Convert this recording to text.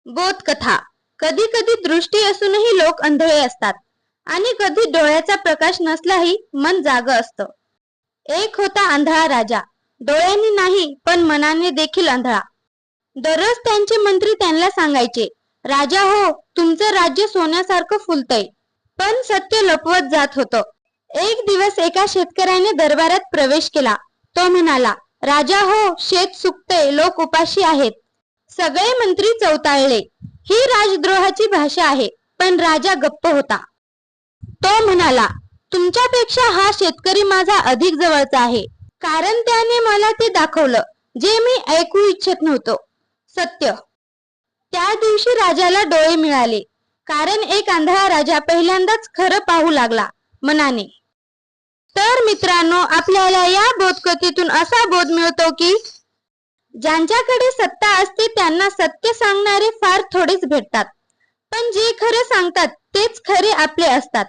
बोधकथा. कधी कधी दृष्टी असूनही लोक अंधळे असतात आणि कधी डोळ्याचा प्रकाश नसलाही मन जाग असतं. एक होता आंधळा राजा. डोळ्यांनी नाही पण मनाने देखील आंधळा. दररोज त्यांचे मंत्री त्यांना सांगायचे, राजा हो, तुमचं राज्य सोन्यासारखं फुलतंय. पण सत्य लपवत जात होतं. एक दिवस एका शेतकऱ्याने दरबारात प्रवेश केला. तो म्हणाला, राजा हो, शेत सुकतंय, लोक उपाशी आहेत. सगळे मंत्री चौताळले. ही राजद्रोहाची भाषा आहे. पण राजा गप्प होता. तो म्हणाला, तुमच्यापेक्षा हा शेतकरी माझा अधिक जवळचा आहे, कारण त्याने मला ते दाखवलं जे मी ऐकू इच्छित नव्हतो, सत्य. त्या दिवशी राजाला डोळे मिळाले, कारण एक आंधळा राजा पहिल्यांदाच खरं पाहू लागला मनाने. तर मित्रांनो, आपल्याला या बोधकथेतून असा बोध मिळतो की ज्यांच्याकडे सत्ता असते त्यांना सत्य सांगणारे फार थोडेच भेटतात, पण जे खरं सांगतात तेच खरे आपले असतात.